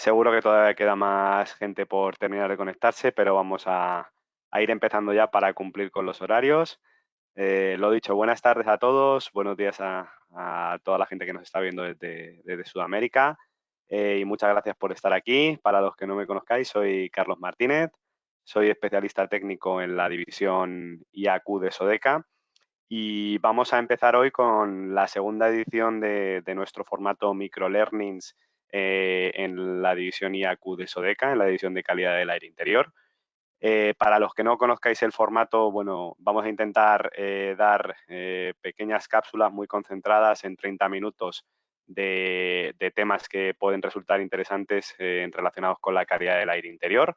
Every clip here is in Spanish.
Seguro que todavía queda más gente por terminar de conectarse, pero vamos a ir empezando ya para cumplir con los horarios. Lo dicho, buenas tardes a todos, buenos días a toda la gente que nos está viendo desde Sudamérica y muchas gracias por estar aquí. Para los que no me conozcáis, soy Carlos Martínez, soy especialista técnico en la división IAQ de Sodeca y vamos a empezar hoy con la segunda edición de nuestro formato Microlearnings en la división IAQ de Sodeca, en la división de calidad del aire interior. Para los que no conozcáis el formato, bueno, vamos a intentar dar pequeñas cápsulas muy concentradas en 30 minutos de temas que pueden resultar interesantes relacionados con la calidad del aire interior.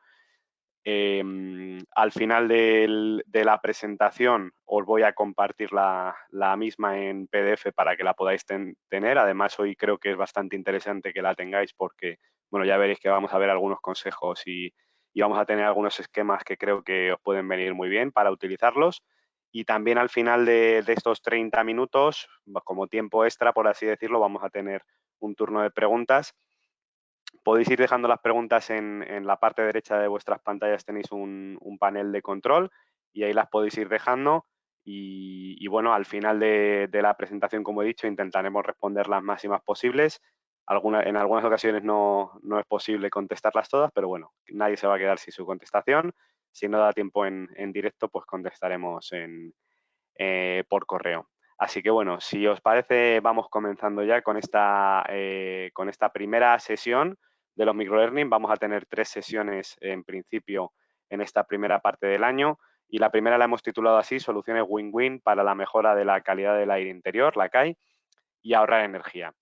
Al final de la presentación os voy a compartir la misma en PDF para que la podáis tener. Además, hoy creo que es bastante interesante que la tengáis porque, bueno, ya veréis que vamos a ver algunos consejos y vamos a tener algunos esquemas que creo que os pueden venir muy bien para utilizarlos. Y también al final de estos 30 minutos, como tiempo extra, por así decirlo, vamos a tener un turno de preguntas. Podéis ir dejando las preguntas en la parte derecha de vuestras pantallas, tenéis un panel de control y ahí las podéis ir dejando. Y bueno, al final de la presentación, como he dicho, intentaremos responder las máximas posibles. En algunas ocasiones no es posible contestarlas todas, pero bueno, nadie se va a quedar sin su contestación. Si no da tiempo en directo, pues contestaremos por correo. Así que bueno, si os parece, vamos comenzando ya con esta primera sesión de los microlearning. Vamos a tener 3 sesiones en principio en esta primera parte del año y la primera la hemos titulado así, Soluciones Win-Win para la mejora de la calidad del aire interior, la CAI, y ahorrar energía.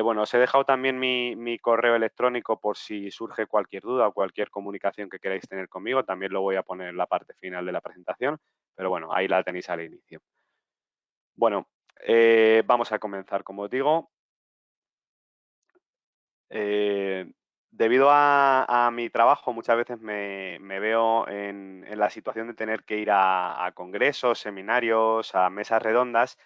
Bueno, os he dejado también mi correo electrónico por si surge cualquier duda o cualquier comunicación que queráis tener conmigo. También lo voy a poner en la parte final de la presentación, pero bueno, ahí la tenéis al inicio. Bueno, vamos a comenzar, como os digo. Debido a mi trabajo, muchas veces me veo en la situación de tener que ir a congresos, seminarios, a mesas redondas,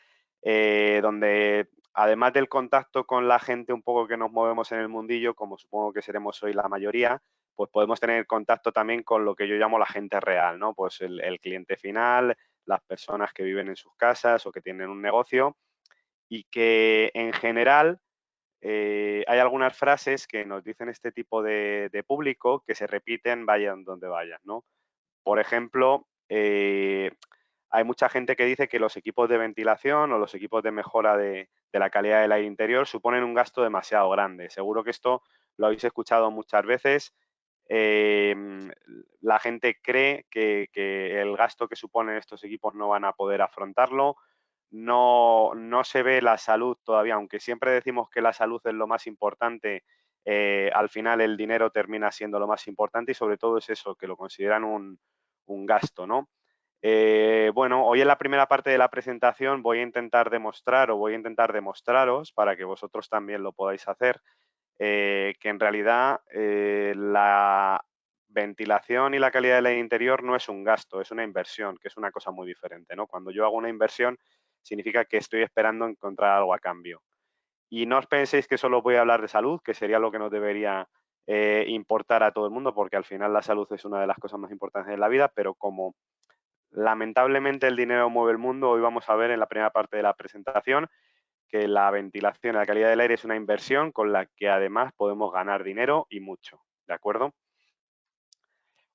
donde además del contacto con la gente un poco que nos movemos en el mundillo, como supongo que seremos hoy la mayoría, pues podemos tener contacto también con lo que yo llamo la gente real, ¿no? Pues el cliente final, las personas que viven en sus casas o que tienen un negocio y que en general hay algunas frases que nos dicen este tipo de público que se repiten vayan donde vayan, ¿no? Por ejemplo, hay mucha gente que dice que los equipos de ventilación o los equipos de mejora de la calidad del aire interior suponen un gasto demasiado grande. Seguro que esto lo habéis escuchado muchas veces. Eh, la gente cree que el gasto que suponen estos equipos no van a poder afrontarlo. No se ve la salud todavía, aunque siempre decimos que la salud es lo más importante, al final el dinero termina siendo lo más importante y sobre todo es eso, que lo consideran un gasto, ¿no? Bueno, hoy en la primera parte de la presentación voy a intentar demostrar o voy a intentar demostraros para que vosotros también lo podáis hacer, que en realidad la ventilación y la calidad del aire interior no es un gasto, es una inversión, que es una cosa muy diferente, ¿no? Cuando yo hago una inversión significa que estoy esperando encontrar algo a cambio. Y no os penséis que solo voy a hablar de salud, que sería lo que nos debería importar a todo el mundo, porque al final la salud es una de las cosas más importantes de la vida, pero como lamentablemente el dinero mueve el mundo, hoy vamos a ver en la primera parte de la presentación que la ventilación y la calidad del aire es una inversión con la que además podemos ganar dinero y mucho, ¿de acuerdo?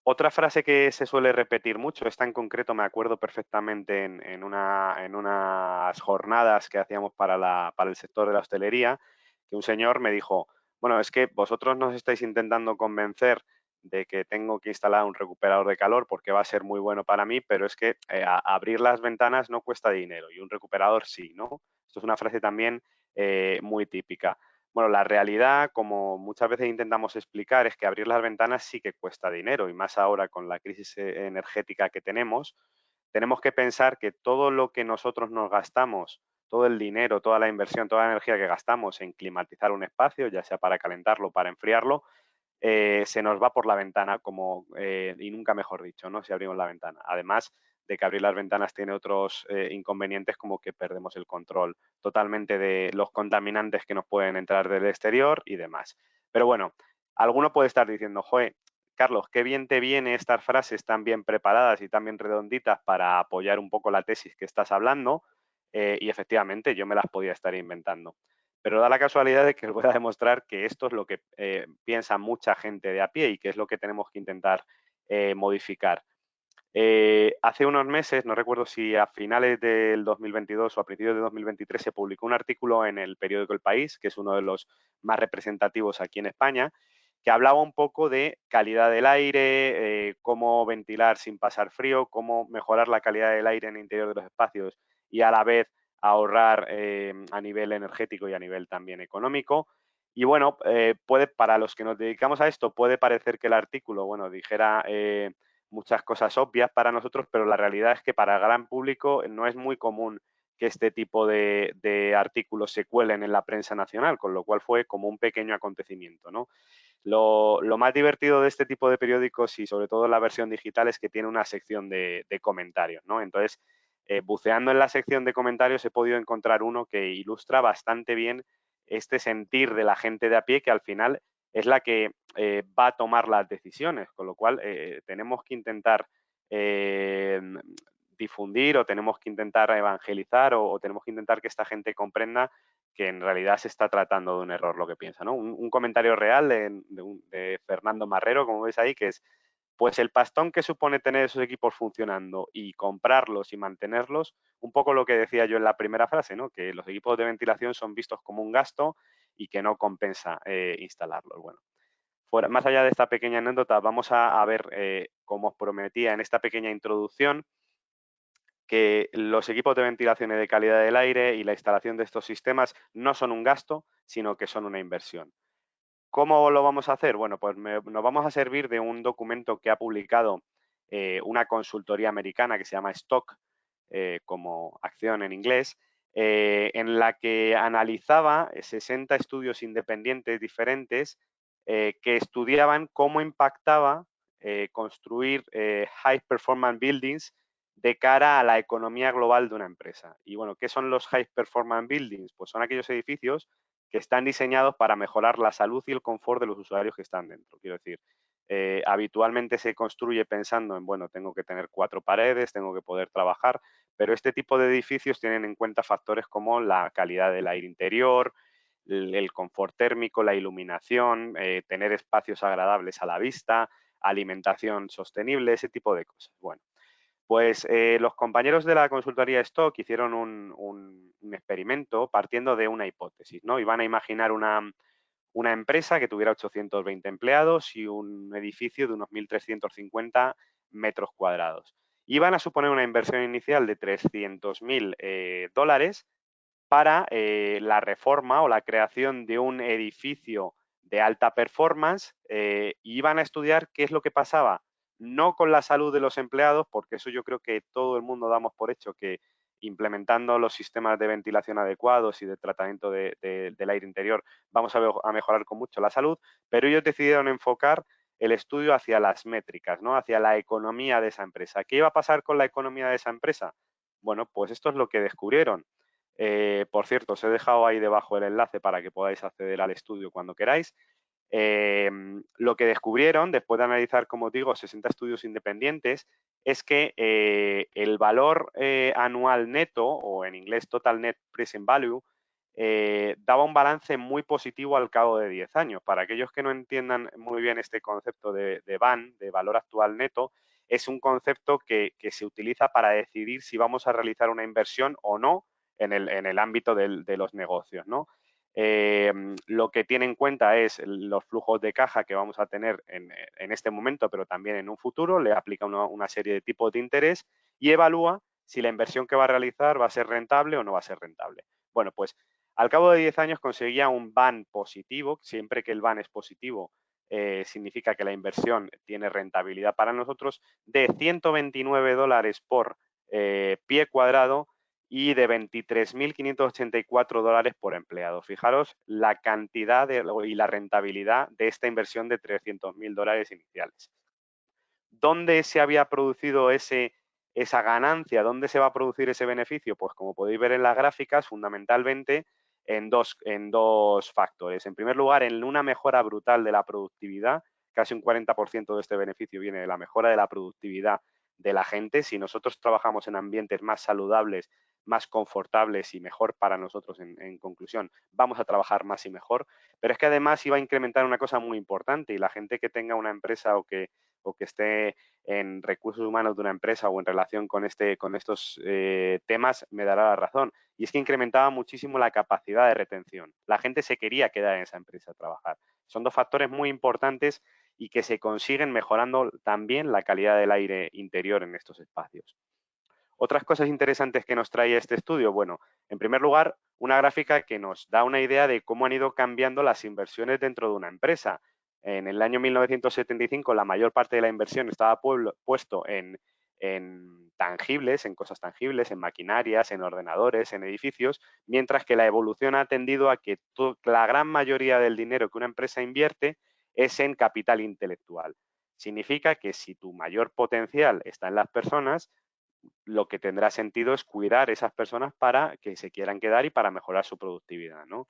Otra frase que se suele repetir mucho, esta en concreto me acuerdo perfectamente en unas jornadas que hacíamos para el sector de la hostelería, que un señor me dijo, bueno, es que vosotros nos estáis intentando convencer de que tengo que instalar un recuperador de calor porque va a ser muy bueno para mí, pero es que abrir las ventanas no cuesta dinero y un recuperador sí, ¿no? Esto es una frase también muy típica. Bueno, la realidad, como muchas veces intentamos explicar, es que abrir las ventanas sí que cuesta dinero y más ahora con la crisis energética que tenemos que pensar que todo lo que nosotros nos gastamos, todo el dinero, toda la inversión, toda la energía que gastamos en climatizar un espacio, ya sea para calentarlo o para enfriarlo, se nos va por la ventana, y nunca mejor dicho, ¿no? Si abrimos la ventana. Además de que abrir las ventanas tiene otros inconvenientes como que perdemos el control totalmente de los contaminantes que nos pueden entrar del exterior y demás. Pero bueno, Alguno puede estar diciendo, joder, Carlos, qué bien te viene estas frases tan bien preparadas y tan bien redonditas para apoyar un poco la tesis que estás hablando, y efectivamente yo me las podía estar inventando. Pero da la casualidad de que os voy a demostrar que esto es lo que piensa mucha gente de a pie y que es lo que tenemos que intentar modificar. Hace unos meses, no recuerdo si a finales del 2022 o a principios de 2023, se publicó un artículo en el periódico El País, que es uno de los más representativos aquí en España, que hablaba un poco de calidad del aire, cómo ventilar sin pasar frío, cómo mejorar la calidad del aire en el interior de los espacios y a la vez ahorrar a nivel energético y a nivel también económico. Y bueno, para los que nos dedicamos a esto, puede parecer que el artículo, bueno, dijera muchas cosas obvias para nosotros, pero la realidad es que para el gran público no es muy común que este tipo de artículos se cuelen en la prensa nacional, con lo cual fue como un pequeño acontecimiento, ¿no? Lo más divertido de este tipo de periódicos y sobre todo la versión digital es que tiene una sección de comentarios, ¿no? Entonces, buceando en la sección de comentarios he podido encontrar uno que ilustra bastante bien este sentir de la gente de a pie que al final es la que va a tomar las decisiones, con lo cual tenemos que intentar eh, difundir o tenemos que intentar evangelizar o tenemos que intentar que esta gente comprenda que en realidad se está tratando de un error lo que piensa, ¿no? Un comentario real de Fernando Marrero, como veis ahí, que es, pues el pastón que supone tener esos equipos funcionando y comprarlos y mantenerlos, un poco lo que decía yo en la primera frase, ¿no? Que los equipos de ventilación son vistos como un gasto y que no compensa instalarlos. Bueno, más allá de esta pequeña anécdota, vamos a ver, como os prometía en esta pequeña introducción, que los equipos de ventilación y de calidad del aire y la instalación de estos sistemas no son un gasto, sino que son una inversión. ¿Cómo lo vamos a hacer? Bueno, pues nos vamos a servir de un documento que ha publicado una consultoría americana que se llama Stock, como acción en inglés, en la que analizaba 60 estudios independientes diferentes que estudiaban cómo impactaba construir high performance buildings de cara a la economía global de una empresa. Y bueno, ¿qué son los high performance buildings? Pues son aquellos edificios que están diseñados para mejorar la salud y el confort de los usuarios que están dentro. Quiero decir, habitualmente se construye pensando en, bueno, tengo que tener 4 paredes, tengo que poder trabajar, pero este tipo de edificios tienen en cuenta factores como la calidad del aire interior, el confort térmico, la iluminación, tener espacios agradables a la vista, alimentación sostenible, ese tipo de cosas. Bueno, pues los compañeros de la consultoría Stock hicieron un experimento partiendo de una hipótesis, ¿no? Iban a imaginar una empresa que tuviera 820 empleados y un edificio de unos 1.350 metros cuadrados. Iban a suponer una inversión inicial de 300.000 dólares para la reforma o la creación de un edificio de alta performance y iban a estudiar qué es lo que pasaba, no con la salud de los empleados, porque eso yo creo que todo el mundo damos por hecho que implementando los sistemas de ventilación adecuados y de tratamiento del aire interior vamos a mejorar con mucho la salud, pero ellos decidieron enfocar el estudio hacia las métricas, ¿no? Hacia la economía de esa empresa. ¿Qué iba a pasar con la economía de esa empresa? Bueno, pues esto es lo que descubrieron. Por cierto, os he dejado ahí debajo el enlace para que podáis acceder al estudio cuando queráis. Lo que descubrieron, después de analizar, como os digo, 60 estudios independientes, es que el valor anual neto, o en inglés Total Net Present Value, daba un balance muy positivo al cabo de 10 años. Para aquellos que no entiendan muy bien este concepto de VAN, de valor actual neto, es un concepto que se utiliza para decidir si vamos a realizar una inversión o no en el ámbito de los negocios, ¿no? Lo que tiene en cuenta es los flujos de caja que vamos a tener en este momento, pero también en un futuro, le aplica una serie de tipos de interés y evalúa si la inversión que va a realizar va a ser rentable o no va a ser rentable. Bueno, pues al cabo de 10 años conseguía un VAN positivo, siempre que el VAN es positivo, significa que la inversión tiene rentabilidad para nosotros, de 129 dólares por pie cuadrado y de 23.584 dólares por empleado. Fijaros la cantidad y la rentabilidad de esta inversión de 300.000 dólares iniciales. ¿Dónde se había producido esa ganancia? ¿Dónde se va a producir ese beneficio? Pues como podéis ver en las gráficas, fundamentalmente en dos factores. En primer lugar, en una mejora brutal de la productividad. Casi un 40% de este beneficio viene de la mejora de la productividad de la gente. Si nosotros trabajamos en ambientes más saludables, más confortables y mejor para nosotros, en conclusión, vamos a trabajar más y mejor. Pero es que además iba a incrementar una cosa muy importante, y la gente que tenga una empresa o que esté en recursos humanos de una empresa o en relación con estos temas me dará la razón. Y es que incrementaba muchísimo la capacidad de retención. La gente se quería quedar en esa empresa a trabajar. Son dos factores muy importantes y que se consiguen mejorando también la calidad del aire interior en estos espacios. Otras cosas interesantes que nos trae este estudio, bueno, en primer lugar, una gráfica que nos da una idea de cómo han ido cambiando las inversiones dentro de una empresa. En el año 1975 la mayor parte de la inversión estaba puesto en tangibles, en cosas tangibles, en maquinarias, en ordenadores, en edificios, mientras que la evolución ha tendido a que la gran mayoría del dinero que una empresa invierte es en capital intelectual. Significa que si tu mayor potencial está en las personas, lo que tendrá sentido es cuidar esas personas para que se quieran quedar y para mejorar su productividad, ¿no?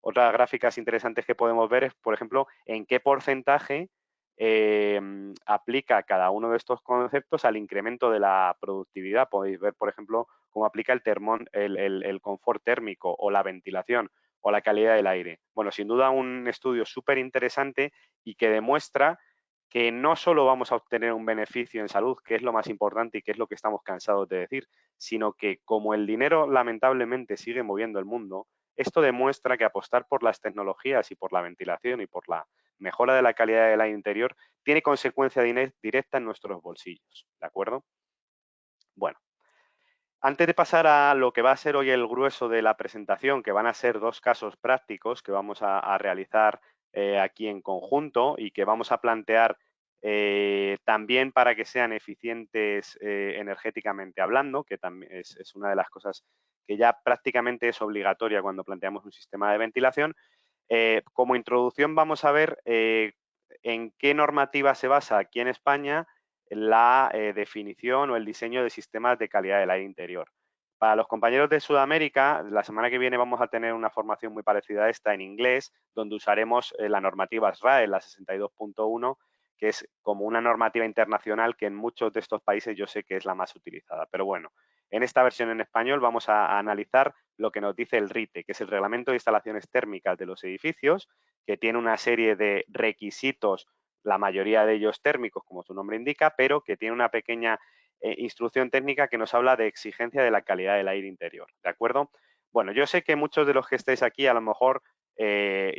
Otras gráficas interesantes que podemos ver es, por ejemplo, en qué porcentaje aplica cada uno de estos conceptos al incremento de la productividad. Podéis ver, por ejemplo, cómo aplica el confort térmico o la ventilación o la calidad del aire. Bueno, sin duda un estudio súper interesante y que demuestra que no solo vamos a obtener un beneficio en salud, que es lo más importante y que es lo que estamos cansados de decir, sino que como el dinero lamentablemente sigue moviendo el mundo, esto demuestra que apostar por las tecnologías y por la ventilación y por la mejora de la calidad del aire interior tiene consecuencia directa en nuestros bolsillos, ¿de acuerdo? Bueno, antes de pasar a lo que va a ser hoy el grueso de la presentación, que van a ser dos casos prácticos que vamos a realizar aquí en conjunto y que vamos a plantear también para que sean eficientes energéticamente hablando, que también es una de las cosas que ya prácticamente es obligatoria cuando planteamos un sistema de ventilación. Como introducción vamos a ver en qué normativa se basa aquí en España la definición o el diseño de sistemas de calidad del aire interior. Para los compañeros de Sudamérica, la semana que viene vamos a tener una formación muy parecida a esta en inglés, donde usaremos la normativa SRAE, la 62.1, que es como una normativa internacional que en muchos de estos países yo sé que es la más utilizada. Pero bueno, en esta versión en español vamos a analizar lo que nos dice el RITE, que es el Reglamento de Instalaciones Térmicas de los Edificios, que tiene una serie de requisitos, la mayoría de ellos térmicos, como su nombre indica, pero que tiene una pequeña instrucción técnica que nos habla de exigencia de la calidad del aire interior, ¿de acuerdo? Bueno, yo sé que muchos de los que estáis aquí a lo mejor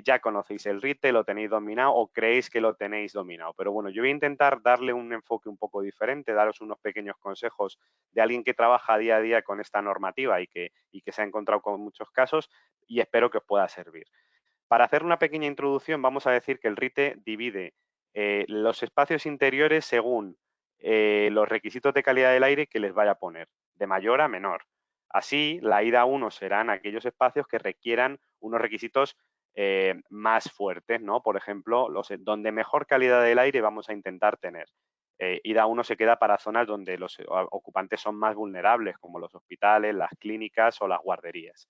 ya conocéis el RITE, lo tenéis dominado o creéis que lo tenéis dominado, pero bueno, yo voy a intentar darle un enfoque un poco diferente, daros unos pequeños consejos de alguien que trabaja día a día con esta normativa y que se ha encontrado con muchos casos, y espero que os pueda servir. Para hacer una pequeña introducción, vamos a decir que el RITE divide los espacios interiores según los requisitos de calidad del aire que les vaya a poner, de mayor a menor. Así, la ida 1 serán aquellos espacios que requieran unos requisitos más fuertes, ¿no? Por ejemplo, donde mejor calidad del aire vamos a intentar tener. IDA 1 se queda para zonas donde los ocupantes son más vulnerables, como los hospitales, las clínicas o las guarderías.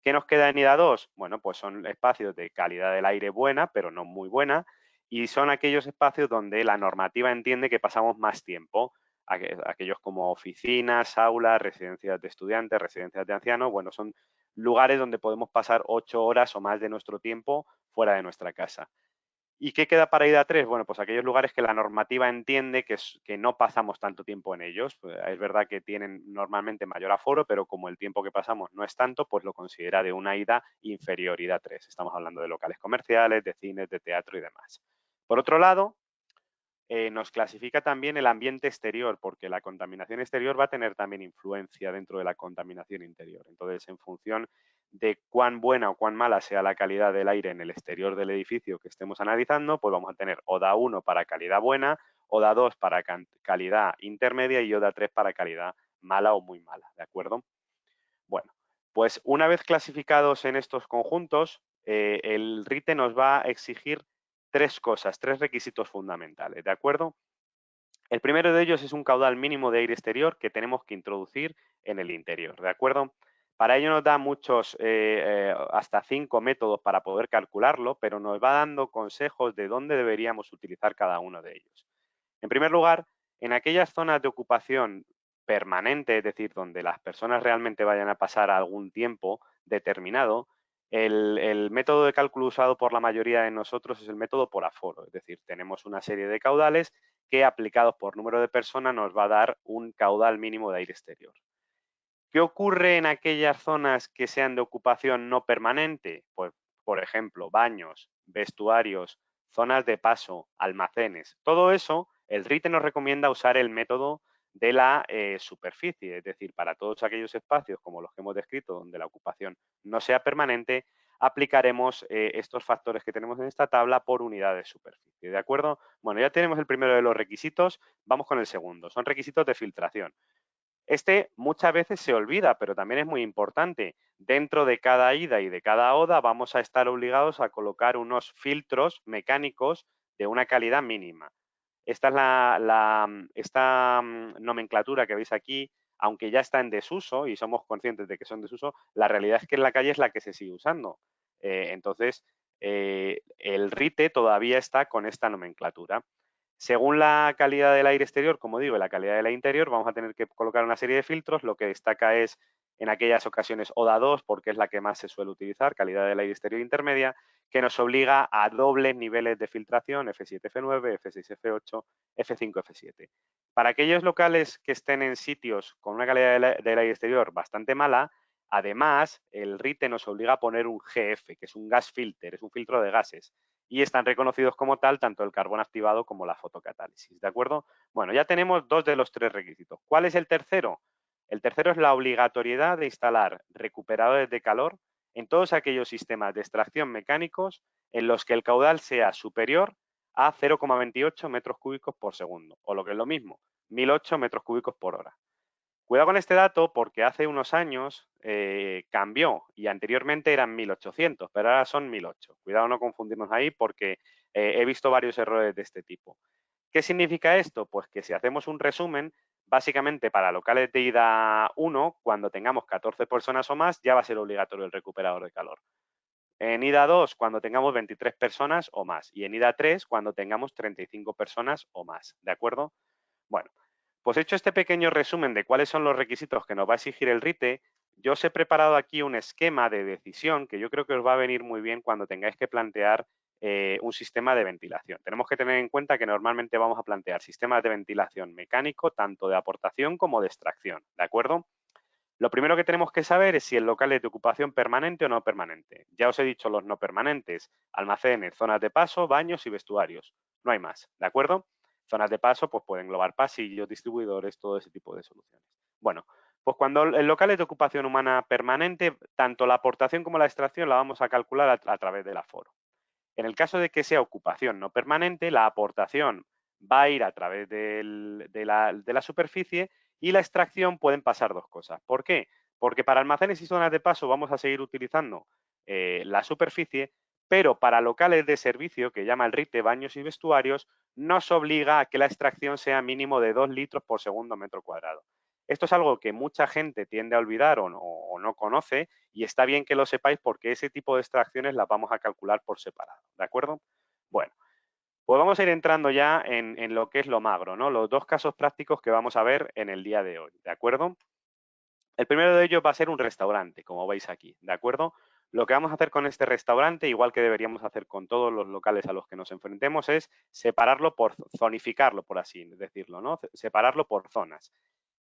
¿Qué nos queda en IDA 2? Bueno, pues son espacios de calidad del aire buena, pero no muy buena, y son aquellos espacios donde la normativa entiende que pasamos más tiempo, aquellos como oficinas, aulas, residencias de estudiantes, residencias de ancianos, bueno, son lugares donde podemos pasar 8 horas o más de nuestro tiempo fuera de nuestra casa. ¿Y qué queda para IDA 3? Bueno, pues aquellos lugares que la normativa entiende que no pasamos tanto tiempo en ellos. Es verdad que tienen normalmente mayor aforo, pero como el tiempo que pasamos no es tanto, pues lo considera de una IDA inferior, IDA 3. Estamos hablando de locales comerciales, de cines, de teatro y demás. Por otro lado, nos clasifica también el ambiente exterior, porque la contaminación exterior va a tener también influencia dentro de la contaminación interior. Entonces, en función de cuán buena o cuán mala sea la calidad del aire en el exterior del edificio que estemos analizando, pues vamos a tener ODA 1 para calidad buena, ODA 2 para calidad intermedia y ODA 3 para calidad mala o muy mala, ¿de acuerdo? Bueno, pues una vez clasificados en estos conjuntos, el RITE nos va a exigir tres cosas, tres requisitos fundamentales, ¿de acuerdo? El primero de ellos es un caudal mínimo de aire exterior que tenemos que introducir en el interior, ¿de acuerdo? Para ello nos da muchos, hasta 5 métodos para poder calcularlo, pero nos va dando consejos de dónde deberíamos utilizar cada uno de ellos. En primer lugar, en aquellas zonas de ocupación permanente, es decir, donde las personas realmente vayan a pasar algún tiempo determinado, el método de cálculo usado por la mayoría de nosotros es el método por aforo, es decir, tenemos una serie de caudales que aplicados por número de personas nos va a dar un caudal mínimo de aire exterior. ¿Qué ocurre en aquellas zonas que sean de ocupación no permanente? Pues, por ejemplo, baños, vestuarios, zonas de paso, almacenes. Todo eso, el RITE nos recomienda usar el método de la superficie, es decir, para todos aquellos espacios como los que hemos descrito, donde la ocupación no sea permanente, aplicaremos estos factores que tenemos en esta tabla por unidad de superficie, ¿de acuerdo? Bueno, ya tenemos el primero de los requisitos, vamos con el segundo. Son requisitos de filtración. Este muchas veces se olvida, pero también es muy importante. Dentro de cada ida y de cada oda vamos a estar obligados a colocar unos filtros mecánicos de una calidad mínima. Esta es esta nomenclatura que veis aquí, aunque ya está en desuso y somos conscientes de que son desuso, la realidad es que en la calle es la que se sigue usando. Entonces, el RITE todavía está con esta nomenclatura. Según la calidad del aire exterior, como digo, y la calidad del aire interior, vamos a tener que colocar una serie de filtros. Lo que destaca es en aquellas ocasiones ODA 2, porque es la que más se suele utilizar, calidad del aire exterior intermedia, que nos obliga a dobles niveles de filtración, F7, F9, F6, F8, F5, F7. Para aquellos locales que estén en sitios con una calidad del aire exterior bastante mala, además, el RITE nos obliga a poner un GF, que es un gas filter, es un filtro de gases y están reconocidos como tal tanto el carbón activado como la fotocatálisis, ¿de acuerdo? Bueno, ya tenemos dos de los tres requisitos. ¿Cuál es el tercero? El tercero es la obligatoriedad de instalar recuperadores de calor en todos aquellos sistemas de extracción mecánicos en los que el caudal sea superior a 0,28 metros cúbicos por segundo, o lo que es lo mismo, 1008 metros cúbicos por hora. Cuidado con este dato porque hace unos años cambió y anteriormente eran 1800, pero ahora son 1008. Cuidado no confundirnos ahí porque he visto varios errores de este tipo. ¿Qué significa esto? Pues que si hacemos un resumen, básicamente para locales de ida 1, cuando tengamos 14 personas o más, ya va a ser obligatorio el recuperador de calor. En ida 2, cuando tengamos 23 personas o más. Y en ida 3, cuando tengamos 35 personas o más. ¿De acuerdo? Bueno, pues hecho este pequeño resumen de cuáles son los requisitos que nos va a exigir el RITE, yo os he preparado aquí un esquema de decisión que yo creo que os va a venir muy bien cuando tengáis que plantear un sistema de ventilación. Tenemos que tener en cuenta que normalmente vamos a plantear sistemas de ventilación mecánico, tanto de aportación como de extracción, ¿de acuerdo? Lo primero que tenemos que saber es si el local es de ocupación permanente o no permanente. Ya os he dicho los no permanentes, almacenes, zonas de paso, baños y vestuarios. No hay más, ¿de acuerdo? Zonas de paso pues pueden englobar pasillos, distribuidores, todo ese tipo de soluciones. Bueno, pues cuando el local es de ocupación humana permanente, tanto la aportación como la extracción la vamos a calcular a través del aforo. En el caso de que sea ocupación no permanente, la aportación va a ir a través de la superficie y la extracción pueden pasar dos cosas. ¿Por qué? Porque para almacenes y zonas de paso vamos a seguir utilizando la superficie, pero para locales de servicio, que llama el RITE, baños y vestuarios, nos obliga a que la extracción sea mínimo de 2 litros por segundo metro cuadrado. Esto es algo que mucha gente tiende a olvidar o no conoce y está bien que lo sepáis porque ese tipo de extracciones las vamos a calcular por separado, ¿de acuerdo? Bueno, pues vamos a ir entrando ya en lo que es lo magro, ¿no? Los dos casos prácticos que vamos a ver en el día de hoy, ¿de acuerdo? El primero de ellos va a ser un restaurante, como veis aquí, ¿de acuerdo? Lo que vamos a hacer con este restaurante, igual que deberíamos hacer con todos los locales a los que nos enfrentemos, es separarlo por zonificarlo, por así decirlo, ¿no? Separarlo por zonas.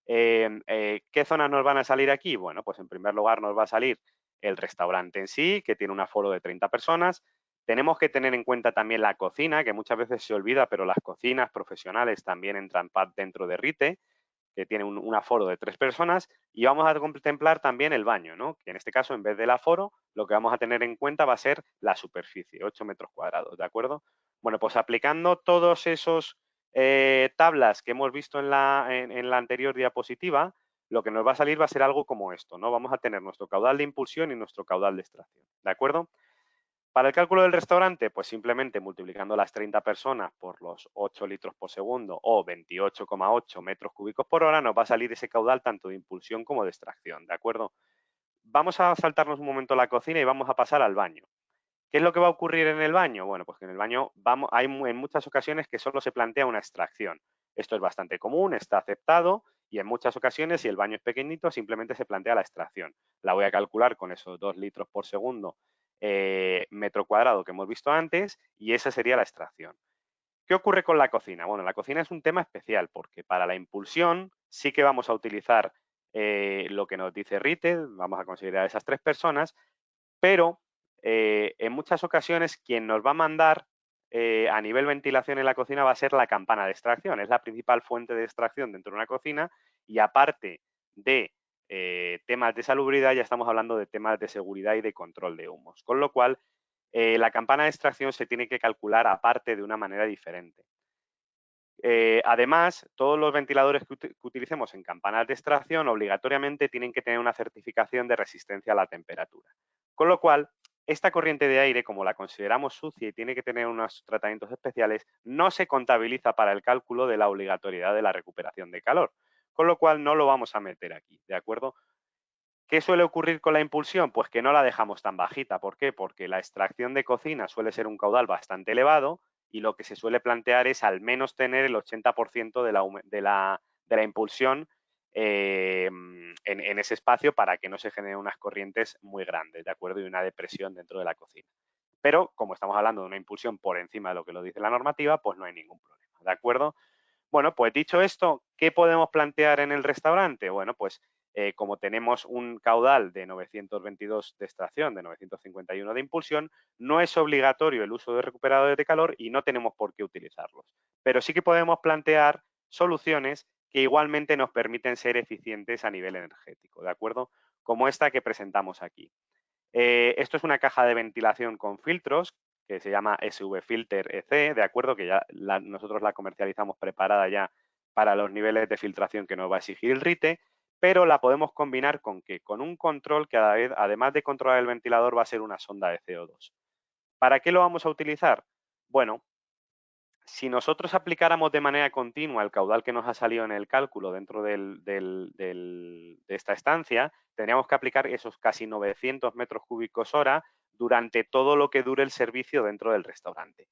¿Qué zonas nos van a salir aquí? Bueno, pues en primer lugar nos va a salir el restaurante en sí, que tiene un aforo de 30 personas. Tenemos que tener en cuenta también la cocina, que muchas veces se olvida, pero las cocinas profesionales también entran dentro de RITE, que tiene un aforo de 3 personas. Y vamos a contemplar también el baño, ¿no? Que en este caso, en vez del aforo, lo que vamos a tener en cuenta va a ser la superficie, 8 metros cuadrados, ¿de acuerdo? Bueno, pues aplicando todos esos tablas que hemos visto en la anterior diapositiva, lo que nos va a salir va a ser algo como esto, ¿no? Vamos a tener nuestro caudal de impulsión y nuestro caudal de extracción, ¿de acuerdo? Para el cálculo del restaurante, pues simplemente multiplicando las 30 personas por los 8 litros por segundo o 28,8 metros cúbicos por hora, nos va a salir ese caudal tanto de impulsión como de extracción, ¿de acuerdo? vamos a saltarnos un momento la cocina y vamos a pasar al baño. ¿Qué es lo que va a ocurrir en el baño? Bueno, pues que en el baño hay en muchas ocasiones que solo se plantea una extracción. Esto es bastante común, está aceptado y en muchas ocasiones, si el baño es pequeñito, simplemente se plantea la extracción. La voy a calcular con esos 2 litros por segundo metro cuadrado que hemos visto antes y esa sería la extracción. ¿Qué ocurre con la cocina? Bueno, la cocina es un tema especial porque para la impulsión sí que vamos a utilizar lo que nos dice Rite, vamos a considerar esas 3 personas, pero en muchas ocasiones quien nos va a mandar a nivel ventilación en la cocina va a ser la campana de extracción. Es la principal fuente de extracción dentro de una cocina y aparte de temas de salubridad ya estamos hablando de temas de seguridad y de control de humos. Con lo cual, la campana de extracción se tiene que calcular aparte de una manera diferente. Además, todos los ventiladores que utilicemos en campanas de extracción obligatoriamente tienen que tener una certificación de resistencia a la temperatura. Con lo cual, esta corriente de aire, como la consideramos sucia y tiene que tener unos tratamientos especiales, no se contabiliza para el cálculo de la obligatoriedad de la recuperación de calor. Con lo cual, no lo vamos a meter aquí, ¿de acuerdo? ¿Qué suele ocurrir con la impulsión? Pues que no la dejamos tan bajita. ¿Por qué? Porque la extracción de cocina suele ser un caudal bastante elevado y lo que se suele plantear es al menos tener el 80% de la impulsión en ese espacio para que no se generen unas corrientes muy grandes, ¿de acuerdo? Y una depresión dentro de la cocina. Pero como estamos hablando de una impulsión por encima de lo que lo dice la normativa, pues no hay ningún problema, ¿de acuerdo? Bueno, pues dicho esto, ¿qué podemos plantear en el restaurante? Bueno, pues como tenemos un caudal de 922 de extracción, de 951 de impulsión, no es obligatorio el uso de recuperadores de calor y no tenemos por qué utilizarlos. Pero sí que podemos plantear soluciones que igualmente nos permiten ser eficientes a nivel energético, ¿de acuerdo? Como esta que presentamos aquí. Esto es una caja de ventilación con filtros que se llama SV Filter EC, ¿de acuerdo? Que ya nosotros la comercializamos preparada ya para los niveles de filtración que nos va a exigir el RITE, pero la podemos combinar con ¿qué? Con un control que además de controlar el ventilador va a ser una sonda de CO2. ¿Para qué lo vamos a utilizar? Bueno, si nosotros aplicáramos de manera continua el caudal que nos ha salido en el cálculo dentro de esta estancia, tendríamos que aplicar esos casi 900 metros cúbicos hora durante todo lo que dure el servicio dentro del restaurante.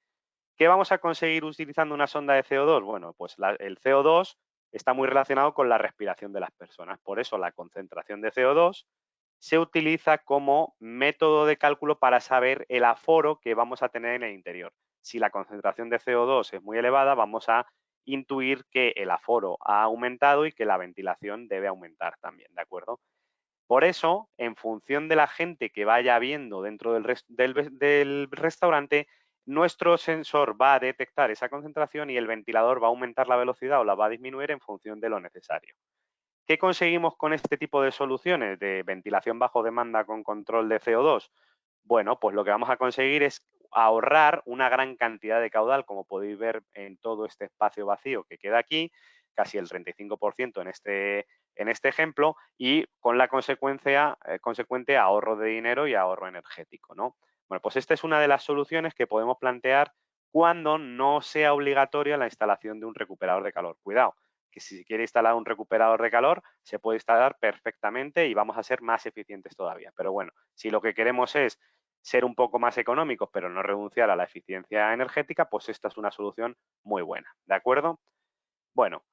¿Qué vamos a conseguir utilizando una sonda de CO2? Bueno, pues el CO2 está muy relacionado con la respiración de las personas. Por eso la concentración de CO2 se utiliza como método de cálculo para saber el aforo que vamos a tener en el interior. Si la concentración de CO2 es muy elevada, vamos a intuir que el aforo ha aumentado y que la ventilación debe aumentar también, ¿de acuerdo? Por eso, en función de la gente que vaya viendo dentro del restaurante, nuestro sensor va a detectar esa concentración y el ventilador va a aumentar la velocidad o la va a disminuir en función de lo necesario. ¿Qué conseguimos con este tipo de soluciones de ventilación bajo demanda con control de CO2? Bueno, pues lo que vamos a conseguir es ahorrar una gran cantidad de caudal, como podéis ver en todo este espacio vacío que queda aquí, casi el 35% en este ejemplo, y con la consecuente ahorro de dinero y ahorro energético, ¿no? Bueno, pues esta es una de las soluciones que podemos plantear cuando no sea obligatoria la instalación de un recuperador de calor. Cuidado, que si se quiere instalar un recuperador de calor, se puede instalar perfectamente y vamos a ser más eficientes todavía. Pero bueno, si lo que queremos es ser un poco más económicos, pero no renunciar a la eficiencia energética, pues esta es una solución muy buena, ¿de acuerdo? Bueno,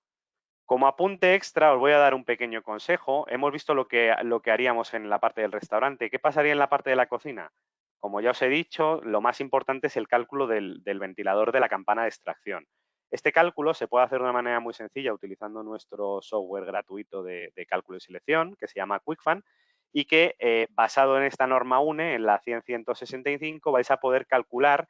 como apunte extra os voy a dar un pequeño consejo. Hemos visto lo que haríamos en la parte del restaurante. ¿Qué pasaría en la parte de la cocina? Como ya os he dicho, lo más importante es el cálculo del ventilador de la campana de extracción. Este cálculo se puede hacer de una manera muy sencilla utilizando nuestro software gratuito de cálculo y selección, que se llama QuickFan, y que basado en esta norma UNE, en la 100.165, vais a poder calcular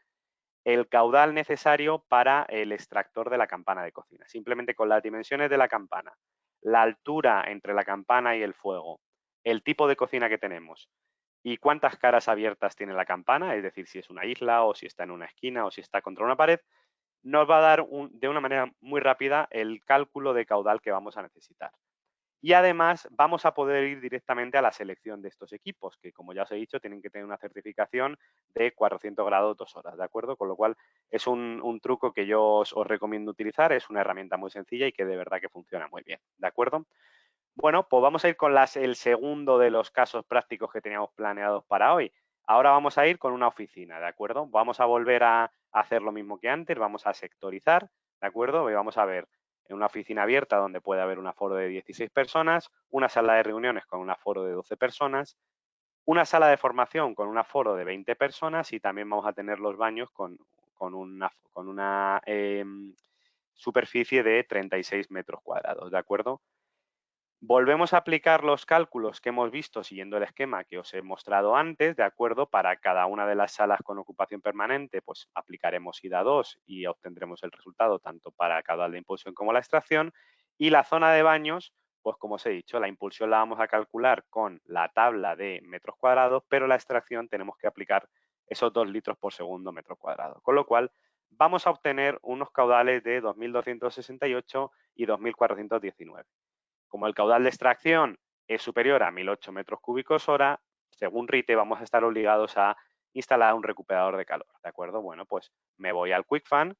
el caudal necesario para el extractor de la campana de cocina. Simplemente con las dimensiones de la campana, la altura entre la campana y el fuego, el tipo de cocina que tenemos y cuántas caras abiertas tiene la campana, es decir, si es una isla o si está en una esquina o si está contra una pared, nos va a dar de una manera muy rápida el cálculo de caudal que vamos a necesitar. Y además vamos a poder ir directamente a la selección de estos equipos, que como ya os he dicho, tienen que tener una certificación de 400 grados 2 horas, ¿de acuerdo? Con lo cual es un truco que yo os recomiendo utilizar, es una herramienta muy sencilla y que de verdad que funciona muy bien, ¿de acuerdo? Bueno, pues vamos a ir con el segundo de los casos prácticos que teníamos planeados para hoy. Ahora vamos a ir con una oficina, ¿de acuerdo? Vamos a volver a hacer lo mismo que antes, vamos a sectorizar, ¿de acuerdo? Y vamos a ver en una oficina abierta donde puede haber un aforo de 16 personas, una sala de reuniones con un aforo de 12 personas, una sala de formación con un aforo de 20 personas y también vamos a tener los baños con una superficie de 36 metros cuadrados, ¿de acuerdo? Volvemos a aplicar los cálculos que hemos visto siguiendo el esquema que os he mostrado antes, ¿de acuerdo? Para cada una de las salas con ocupación permanente, pues aplicaremos IDA2 y obtendremos el resultado tanto para caudal de impulsión como la extracción. Y la zona de baños, pues como os he dicho, la impulsión la vamos a calcular con la tabla de metros cuadrados, pero la extracción tenemos que aplicar esos 2 litros por segundo metro cuadrado. Con lo cual, vamos a obtener unos caudales de 2.268 y 2.419. Como el caudal de extracción es superior a 1.008 metros cúbicos hora, según RITE vamos a estar obligados a instalar un recuperador de calor, ¿de acuerdo? Bueno, pues me voy al QuickFan,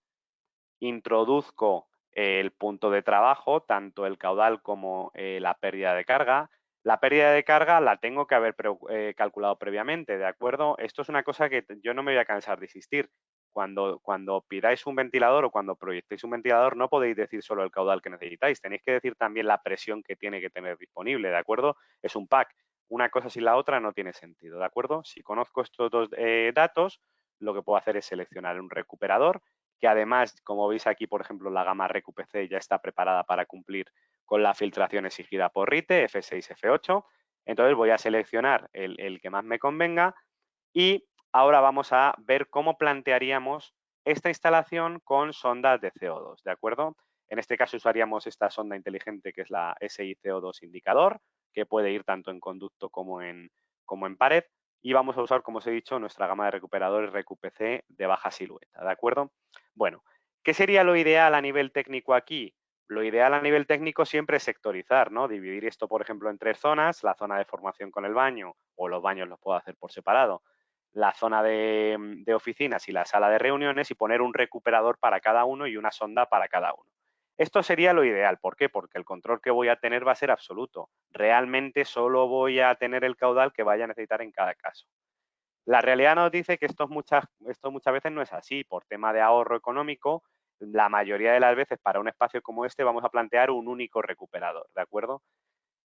introduzco el punto de trabajo, tanto el caudal como la pérdida de carga. La pérdida de carga la tengo que haber calculado previamente, ¿de acuerdo? Esto es una cosa que yo no me voy a cansar de insistir. Cuando pidáis un ventilador o cuando proyectéis un ventilador, no podéis decir solo el caudal que necesitáis, tenéis que decir también la presión que tiene que tener disponible, ¿de acuerdo? Es un pack. Una cosa sin la otra no tiene sentido, ¿de acuerdo? Si conozco estos dos datos, lo que puedo hacer es seleccionar un recuperador que además, como veis aquí, por ejemplo, la gama RQPC ya está preparada para cumplir con la filtración exigida por RITE, F6, F8. Entonces voy a seleccionar el que más me convenga y ahora vamos a ver cómo plantearíamos esta instalación con sondas de CO2, ¿de acuerdo? En este caso usaríamos esta sonda inteligente que es la SI-CO2 indicador, que puede ir tanto en conducto como en pared. Y vamos a usar, como os he dicho, nuestra gama de recuperadores RQPC de baja silueta, ¿de acuerdo? Bueno, ¿qué sería lo ideal a nivel técnico aquí? Lo ideal a nivel técnico siempre es sectorizar, ¿no? Dividir esto, por ejemplo, en 3 zonas, la zona de formación con el baño, o los baños los puedo hacer por separado, la zona de oficinas y la sala de reuniones y poner un recuperador para cada uno y una sonda para cada uno. Esto sería lo ideal. ¿Por qué? Porque el control que voy a tener va a ser absoluto. Realmente solo voy a tener el caudal que vaya a necesitar en cada caso. La realidad nos dice que esto muchas veces no es así. Por tema de ahorro económico, la mayoría de las veces para un espacio como este vamos a plantear un único recuperador, ¿de acuerdo?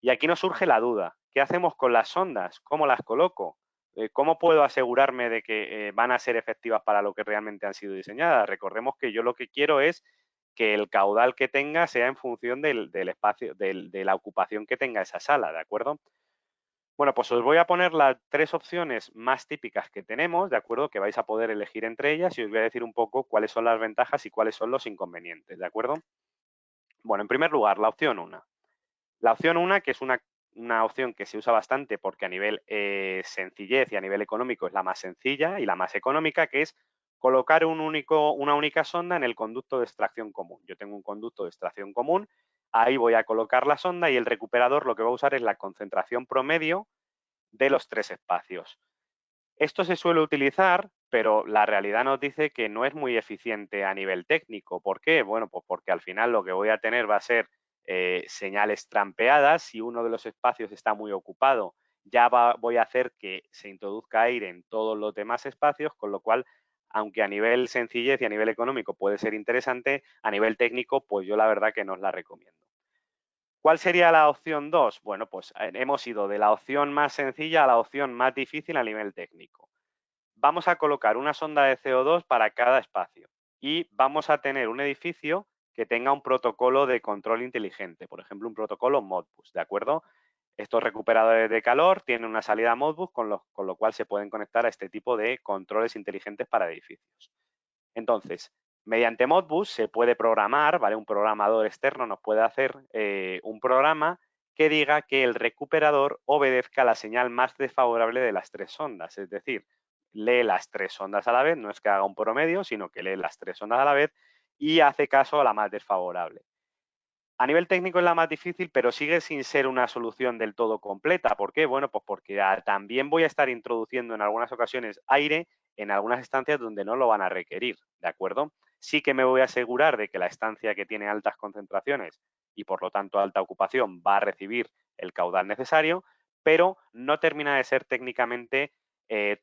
Y aquí nos surge la duda, ¿qué hacemos con las sondas? ¿Cómo las coloco? ¿Cómo puedo asegurarme de que van a ser efectivas para lo que realmente han sido diseñadas? Recordemos que yo lo que quiero es que el caudal que tenga sea en función del espacio, de la ocupación que tenga esa sala, ¿de acuerdo? Bueno, pues os voy a poner las 3 opciones más típicas que tenemos, ¿de acuerdo? Que vais a poder elegir entre ellas y os voy a decir un poco cuáles son las ventajas y cuáles son los inconvenientes, ¿de acuerdo? Bueno, en primer lugar, la opción 1. La opción 1, que es una opción que se usa bastante porque a nivel sencillez y a nivel económico es la más sencilla y la más económica, que es colocar una única sonda en el conducto de extracción común. Yo tengo un conducto de extracción común, ahí voy a colocar la sonda y el recuperador lo que va a usar es la concentración promedio de los 3 espacios. Esto se suele utilizar, pero la realidad nos dice que no es muy eficiente a nivel técnico. ¿Por qué? Bueno, pues porque al final lo que voy a tener va a ser señales trampeadas. Si uno de los espacios está muy ocupado, voy a hacer que se introduzca aire en todos los demás espacios, con lo cual, aunque a nivel sencillez y a nivel económico puede ser interesante, a nivel técnico, pues yo la verdad que no os la recomiendo. ¿Cuál sería la opción 2? Bueno, pues hemos ido de la opción más sencilla a la opción más difícil a nivel técnico. Vamos a colocar una sonda de CO2 para cada espacio y vamos a tener un edificio que tenga un protocolo de control inteligente, por ejemplo, un protocolo Modbus, ¿de acuerdo? Estos recuperadores de calor tienen una salida Modbus, con lo cual se pueden conectar a este tipo de controles inteligentes para edificios. Entonces, mediante Modbus se puede programar, ¿vale? Un programador externo nos puede hacer un programa que diga que el recuperador obedezca la señal más desfavorable de las 3 ondas, es decir, lee las 3 ondas a la vez, no es que haga un promedio, sino que lee las 3 ondas a la vez y hace caso a la más desfavorable. A nivel técnico es la más difícil, pero sigue sin ser una solución del todo completa. ¿Por qué? Bueno, pues porque también voy a estar introduciendo en algunas ocasiones aire en algunas estancias donde no lo van a requerir, ¿de acuerdo? sí que me voy a asegurar de que la estancia que tiene altas concentraciones y por lo tanto alta ocupación va a recibir el caudal necesario, pero no termina de ser técnicamente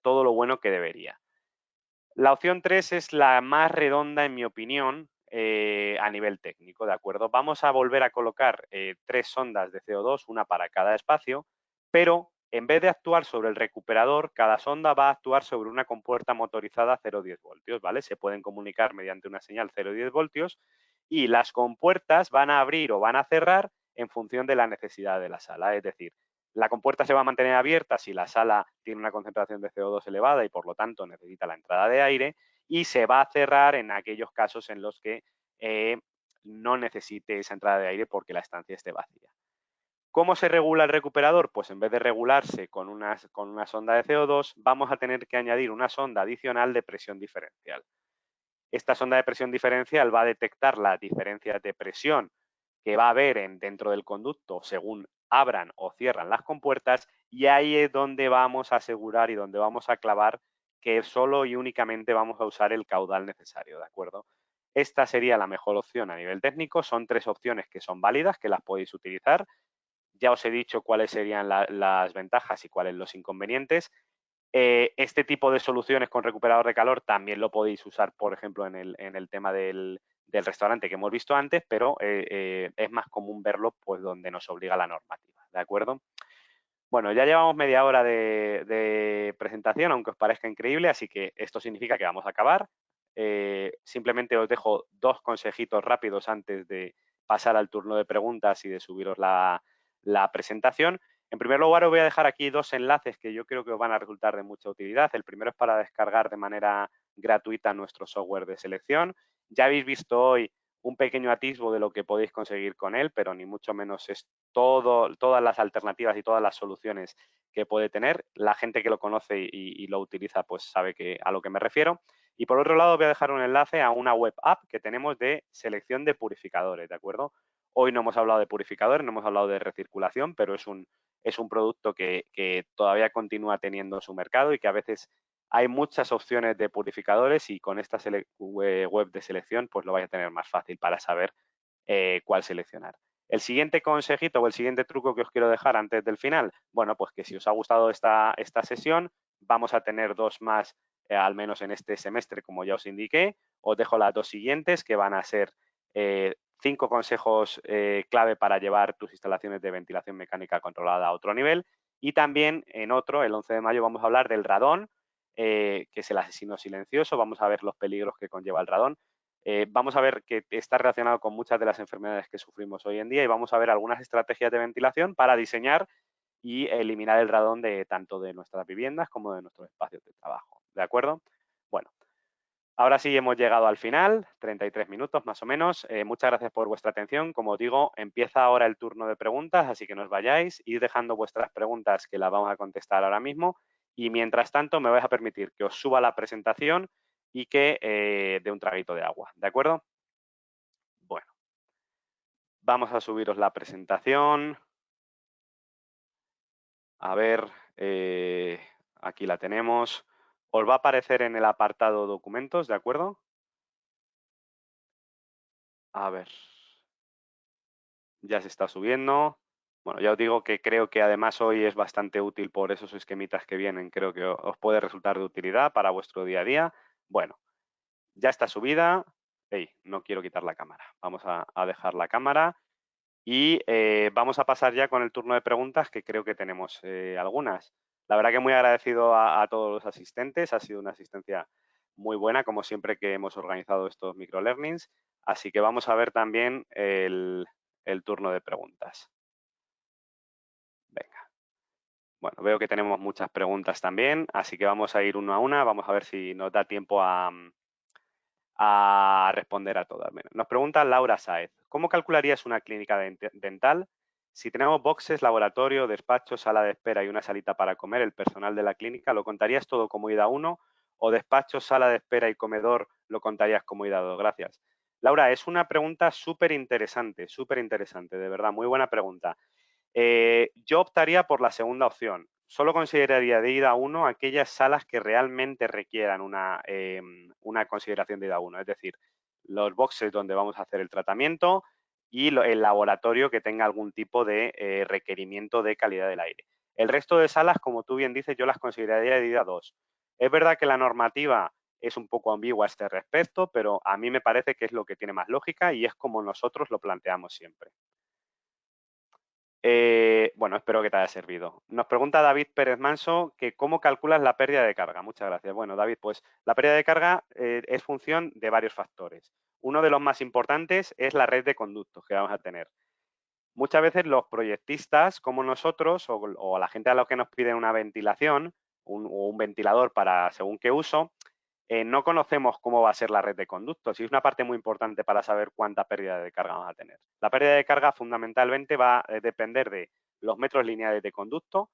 todo lo bueno que debería. La opción 3 es la más redonda, en mi opinión, a nivel técnico, ¿de acuerdo? Vamos a volver a colocar 3 sondas de CO2, una para cada espacio, pero en vez de actuar sobre el recuperador, cada sonda va a actuar sobre una compuerta motorizada 0,10 voltios, ¿vale? Se pueden comunicar mediante una señal 0,10 voltios y las compuertas van a abrir o van a cerrar en función de la necesidad de la sala, es decir, la compuerta se va a mantener abierta si la sala tiene una concentración de CO2 elevada y por lo tanto necesita la entrada de aire, y se va a cerrar en aquellos casos en los que no necesite esa entrada de aire porque la estancia esté vacía. ¿Cómo se regula el recuperador? Pues en vez de regularse con una sonda de CO2, vamos a tener que añadir una sonda adicional de presión diferencial. Esta sonda de presión diferencial va a detectar las diferencias de presión que va a haber dentro del conducto según abran o cierran las compuertas, y ahí es donde vamos a asegurar y donde vamos a clavar que solo y únicamente vamos a usar el caudal necesario, ¿de acuerdo? Esta sería la mejor opción a nivel técnico. Son 3 opciones que son válidas, que las podéis utilizar. Ya os he dicho cuáles serían las ventajas y cuáles los inconvenientes. Este tipo de soluciones con recuperador de calor también lo podéis usar, por ejemplo, en el tema del restaurante que hemos visto antes, pero es más común verlo pues donde nos obliga la normativa, ¿de acuerdo? Bueno, ya llevamos media hora de presentación, aunque os parezca increíble, así que esto significa que vamos a acabar. Simplemente os dejo 2 consejitos rápidos antes de pasar al turno de preguntas y de subiros la presentación. En primer lugar, os voy a dejar aquí 2 enlaces que yo creo que os van a resultar de mucha utilidad. El primero es para descargar de manera gratuita nuestro software de selección. Ya habéis visto hoy un pequeño atisbo de lo que podéis conseguir con él, pero ni mucho menos es todas las alternativas y todas las soluciones que puede tener. La gente que lo conoce y lo utiliza pues sabe a lo que me refiero. Y por otro lado voy a dejar un enlace a una web app que tenemos de selección de purificadores, ¿de acuerdo? Hoy no hemos hablado de purificadores, no hemos hablado de recirculación, pero es un producto que todavía continúa teniendo su mercado y que a veces hay muchas opciones de purificadores, y con esta web de selección pues lo vais a tener más fácil para saber cuál seleccionar. El siguiente consejito o el siguiente truco que os quiero dejar antes del final, bueno, pues que si os ha gustado esta sesión, vamos a tener 2 más, al menos en este semestre, como ya os indiqué. Os dejo las 2 siguientes, que van a ser 5 consejos clave para llevar tus instalaciones de ventilación mecánica controlada a otro nivel. Y también en otro, el 11 de mayo, vamos a hablar del radón, que es el asesino silencioso. Vamos a ver los peligros que conlleva el radón. Vamos a ver que está relacionado con muchas de las enfermedades que sufrimos hoy en día, y vamos a ver algunas estrategias de ventilación para diseñar y eliminar el radón tanto de nuestras viviendas como de nuestros espacios de trabajo. ¿De acuerdo? Bueno, ahora sí hemos llegado al final, 33 minutos más o menos. Muchas gracias por vuestra atención. Como os digo, empieza ahora el turno de preguntas, así que no os vayáis. Ir dejando vuestras preguntas, que las vamos a contestar ahora mismo. Y mientras tanto, me vais a permitir que os suba la presentación y que dé un traguito de agua. ¿De acuerdo? Bueno, vamos a subiros la presentación. A ver, aquí la tenemos. Os va a aparecer en el apartado documentos, ¿de acuerdo? A ver, ya se está subiendo. Bueno, ya os digo que creo que además hoy es bastante útil por esos esquemitas que vienen. Creo que os puede resultar de utilidad para vuestro día a día. Bueno, ya está subida. Hey, no quiero quitar la cámara. Vamos a dejar la cámara. Y vamos a pasar ya con el turno de preguntas, que creo que tenemos algunas. La verdad que muy agradecido a todos los asistentes. Ha sido una asistencia muy buena, como siempre que hemos organizado estos microlearnings. Así que vamos a ver también el turno de preguntas. Venga. Bueno, veo que tenemos muchas preguntas también, así que vamos a ir uno a una. Vamos a ver si nos da tiempo a responder a todas. Nos pregunta Laura Saez, ¿cómo calcularías una clínica dental? Si tenemos boxes, laboratorio, despacho, sala de espera y una salita para comer, el personal de la clínica, ¿lo contarías todo como ida 1? ¿O despacho, sala de espera y comedor lo contarías como ida 2? Gracias. Laura, es una pregunta súper interesante, de verdad, muy buena pregunta. Yo optaría por la segunda opción. Solo consideraría de ida 1 aquellas salas que realmente requieran una consideración de ida 1. Es decir, los boxes donde vamos a hacer el tratamiento y el laboratorio que tenga algún tipo de requerimiento de calidad del aire. El resto de salas, como tú bien dices, yo las consideraría divididas a dos. Es verdad que la normativa es un poco ambigua a este respecto, pero a mí me parece que es lo que tiene más lógica y es como nosotros lo planteamos siempre. Bueno, espero que te haya servido. Nos pregunta David Pérez Manso que cómo calculas la pérdida de carga. Muchas gracias. Bueno, David, pues la pérdida de carga es función de varios factores. Uno de los más importantes es la red de conductos que vamos a tener. Muchas veces los proyectistas, como nosotros, o la gente a la que nos piden una ventilación o un ventilador para según qué uso, no conocemos cómo va a ser la red de conductos y es una parte muy importante para saber cuánta pérdida de carga vamos a tener. La pérdida de carga fundamentalmente va a depender de los metros lineales de conducto,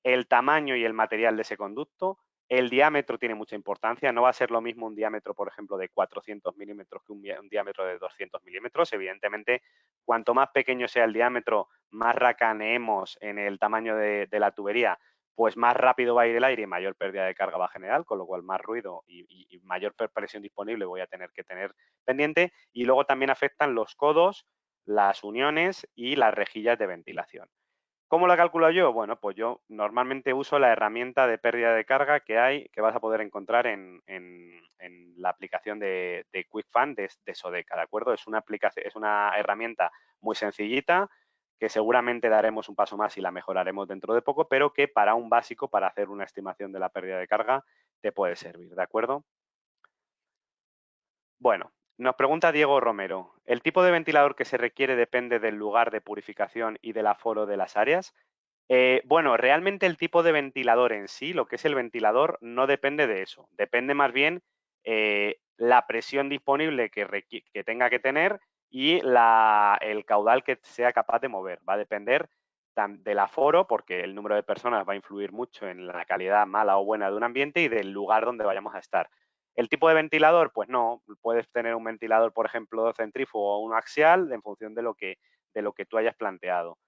el tamaño y el material de ese conducto, el diámetro tiene mucha importancia, no va a ser lo mismo un diámetro, por ejemplo, de 400 milímetros que un diámetro de 200 milímetros. Evidentemente, cuanto más pequeño sea el diámetro, más racaneemos en el tamaño de la tubería, pues más rápido va a ir el aire y mayor pérdida de carga va a generar, con lo cual más ruido y mayor presión disponible voy a tener que tener pendiente. Y luego también afectan los codos, las uniones y las rejillas de ventilación. ¿Cómo la calculo yo? Bueno, pues yo normalmente uso la herramienta de pérdida de carga que hay, que vas a poder encontrar en la aplicación de QuickFan de Sodeca, ¿de acuerdo? Es una aplicación, es una herramienta muy sencillita que seguramente daremos un paso más y la mejoraremos dentro de poco, pero que para un básico, para hacer una estimación de la pérdida de carga, te puede servir, ¿de acuerdo? Bueno, nos pregunta Diego Romero, ¿el tipo de ventilador que se requiere depende del lugar de purificación y del aforo de las áreas? Bueno, realmente el tipo de ventilador en sí, lo que es el ventilador, no depende de eso. Depende más bien la presión disponible que tenga que tener y el caudal que sea capaz de mover. Va a depender del aforo, porque el número de personas va a influir mucho en la calidad mala o buena de un ambiente y del lugar donde vayamos a estar. El tipo de ventilador, pues no, puedes tener un ventilador, por ejemplo, centrífugo o un axial en función de lo que tú hayas planteado.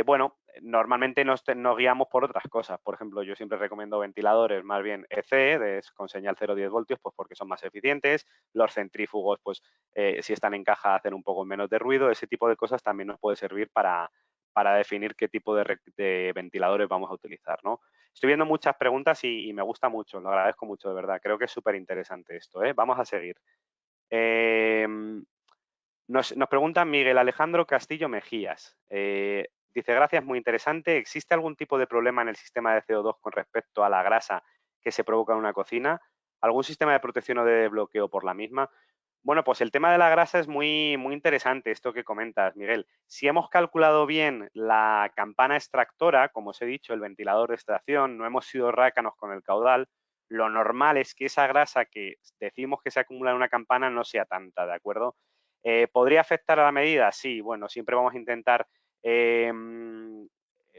Bueno, normalmente nos guiamos por otras cosas. Por ejemplo, yo siempre recomiendo ventiladores más bien EC, con señal 0,10 voltios, pues porque son más eficientes. Los centrífugos, pues si están en caja, hacen un poco menos de ruido. Ese tipo de cosas también nos puede servir para definir qué tipo de ventiladores vamos a utilizar, ¿no? Estoy viendo muchas preguntas y me gusta mucho, lo agradezco mucho, de verdad. Creo que es súper interesante esto, ¿eh? Vamos a seguir. Eh, nos pregunta Miguel Alejandro Castillo Mejías. Dice, gracias, muy interesante. ¿Existe algún tipo de problema en el sistema de CO2 con respecto a la grasa que se provoca en una cocina? ¿Algún sistema de protección o de desbloqueo por la misma? Bueno, pues el tema de la grasa es muy, muy interesante, esto que comentas, Miguel. Si hemos calculado bien la campana extractora, como os he dicho, el ventilador de extracción, no hemos sido rácanos con el caudal, lo normal es que esa grasa que decimos que se acumula en una campana no sea tanta, ¿de acuerdo? ¿Podría afectar a la medida? Sí, bueno, siempre vamos a intentar eh,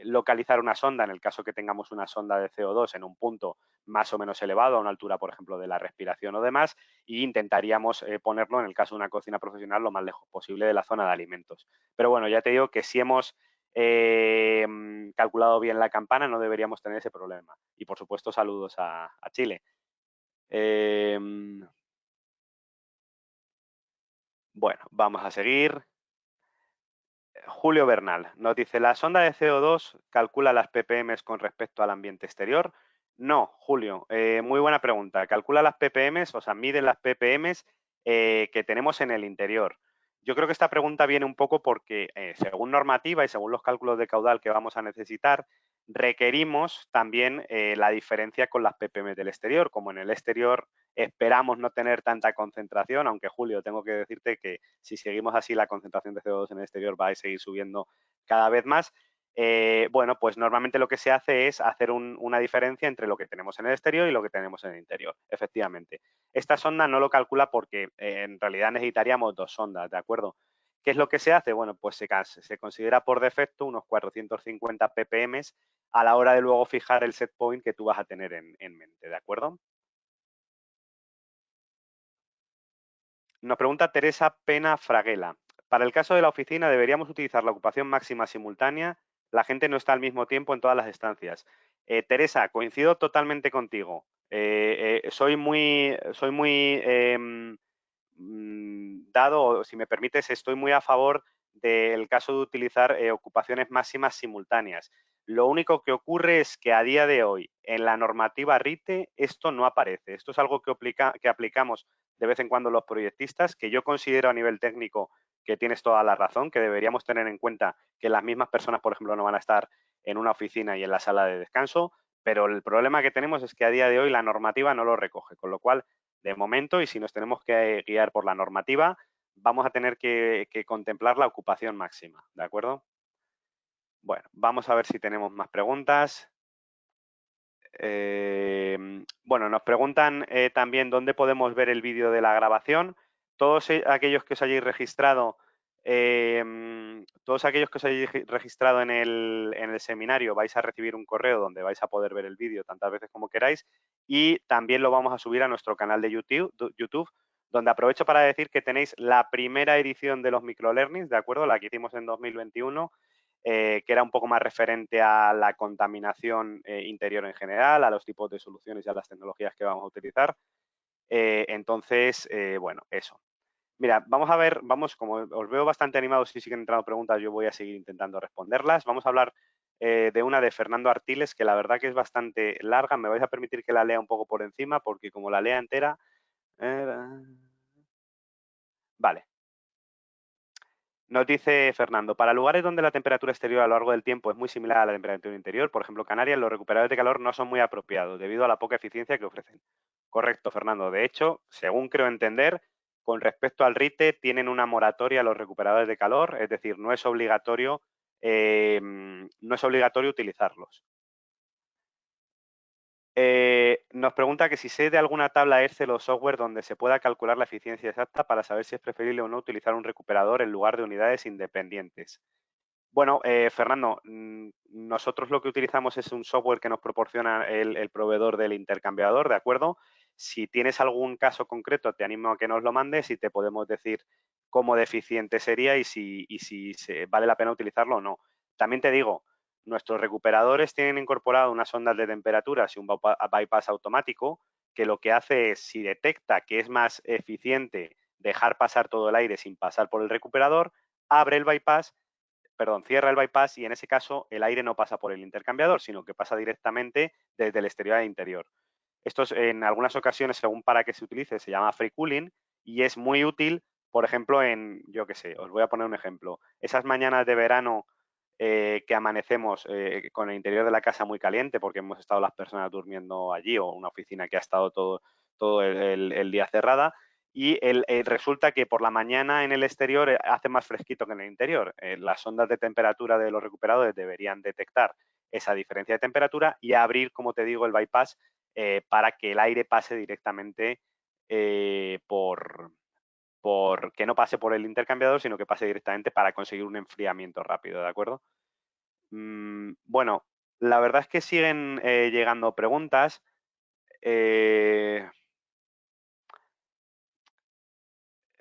localizar una sonda, en el caso que tengamos una sonda de CO2 en un punto más o menos elevado, a una altura, por ejemplo, de la respiración o demás, e intentaríamos ponerlo, en el caso de una cocina profesional, lo más lejos posible de la zona de alimentos. Pero bueno, ya te digo que si hemos calculado bien la campana, no deberíamos tener ese problema. Y por supuesto, saludos a Chile. Eh, bueno, vamos a seguir. Julio Bernal nos dice, ¿la sonda de CO2 calcula las ppm con respecto al ambiente exterior? No, Julio, muy buena pregunta. Calcula las ppm, o sea, mide las ppm que tenemos en el interior. Yo creo que esta pregunta viene un poco porque, según normativa y según los cálculos de caudal que vamos a necesitar, requerimos también la diferencia con las ppm del exterior. Como en el exterior esperamos no tener tanta concentración, aunque Julio, tengo que decirte que si seguimos así la concentración de CO2 en el exterior va a seguir subiendo cada vez más. Bueno, pues normalmente lo que se hace es hacer una diferencia entre lo que tenemos en el exterior y lo que tenemos en el interior, efectivamente. Esta sonda no lo calcula porque en realidad necesitaríamos dos sondas, ¿de acuerdo? ¿Qué es lo que se hace? Bueno, pues se considera por defecto unos 450 ppm a la hora de luego fijar el set point que tú vas a tener en mente, ¿de acuerdo? Nos pregunta Teresa Pena Fraguela. Para el caso de la oficina, ¿deberíamos utilizar la ocupación máxima simultánea? La gente no está al mismo tiempo en todas las estancias. Teresa, coincido totalmente contigo. Soy muy dado, o si me permites, estoy muy a favor del caso de utilizar ocupaciones máximas simultáneas. Lo único que ocurre es que a día de hoy, en la normativa RITE, esto no aparece. Esto es algo que aplicamos de vez en cuando los proyectistas, que yo considero a nivel técnico que tienes toda la razón, que deberíamos tener en cuenta que las mismas personas, por ejemplo, no van a estar en una oficina y en la sala de descanso, pero el problema que tenemos es que a día de hoy la normativa no lo recoge, con lo cual, de momento, y si nos tenemos que guiar por la normativa, vamos a tener que contemplar la ocupación máxima, ¿de acuerdo? Bueno, vamos a ver si tenemos más preguntas. Bueno, nos preguntan también dónde podemos ver el vídeo de la grabación. Todos aquellos que os hayáis registrado, en el seminario vais a recibir un correo donde vais a poder ver el vídeo tantas veces como queráis y también lo vamos a subir a nuestro canal de YouTube, donde aprovecho para decir que tenéis la primera edición de los microlearnings, ¿de acuerdo? La que hicimos en 2021. Que era un poco más referente a la contaminación interior en general, a los tipos de soluciones y a las tecnologías que vamos a utilizar. Entonces, bueno, eso. Mira, vamos a ver, como os veo bastante animados y siguen entrando preguntas, yo voy a seguir intentando responderlas. Vamos a hablar de una de Fernando Artiles, que la verdad que es bastante larga. Me vais a permitir que la lea un poco por encima, porque como la lea entera... vale. Nos dice Fernando, para lugares donde la temperatura exterior a lo largo del tiempo es muy similar a la temperatura interior, por ejemplo Canarias, los recuperadores de calor no son muy apropiados debido a la poca eficiencia que ofrecen. Correcto, Fernando. De hecho, según creo entender, con respecto al RITE, tienen una moratoria los recuperadores de calor, es decir, no es obligatorio utilizarlos. Nos pregunta que si sé de alguna tabla Excel o software donde se pueda calcular la eficiencia exacta para saber si es preferible o no utilizar un recuperador en lugar de unidades independientes. Bueno, Fernando, nosotros lo que utilizamos es un software que nos proporciona el proveedor del intercambiador, ¿de acuerdo? Si tienes algún caso concreto, te animo a que nos lo mandes y te podemos decir cómo deficiente sería y si vale la pena utilizarlo o no. También te digo, nuestros recuperadores tienen incorporado unas ondas de temperaturas y un bypass automático que lo que hace es, si detecta que es más eficiente dejar pasar todo el aire sin pasar por el recuperador, abre el bypass, cierra el bypass y en ese caso el aire no pasa por el intercambiador, sino que pasa directamente desde el exterior al interior. Esto en algunas ocasiones, según para qué se utilice, se llama free cooling y es muy útil, por ejemplo, yo qué sé, os voy a poner un ejemplo. Esas mañanas de verano que amanecemos con el interior de la casa muy caliente porque hemos estado las personas durmiendo allí o una oficina que ha estado todo el día cerrada y resulta que por la mañana en el exterior hace más fresquito que en el interior. Las ondas de temperatura de los recuperadores deberían detectar esa diferencia de temperatura y abrir, como te digo, el bypass para que el aire pase directamente que no pase por el intercambiador, sino que pase directamente para conseguir un enfriamiento rápido, ¿de acuerdo? Bueno, la verdad es que siguen llegando preguntas.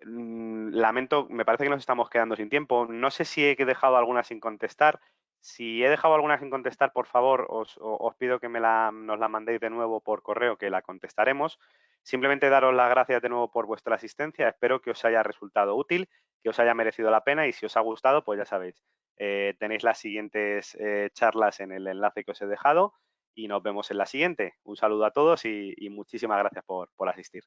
Lamento, me parece que nos estamos quedando sin tiempo. No sé si he dejado alguna sin contestar. Si he dejado alguna sin contestar, por favor, os pido que nos la mandéis de nuevo por correo, que la contestaremos. Simplemente daros las gracias de nuevo por vuestra asistencia. Espero que os haya resultado útil, que os haya merecido la pena y si os ha gustado, pues ya sabéis, tenéis las siguientes charlas en el enlace que os he dejado y nos vemos en la siguiente. Un saludo a todos y muchísimas gracias por asistir.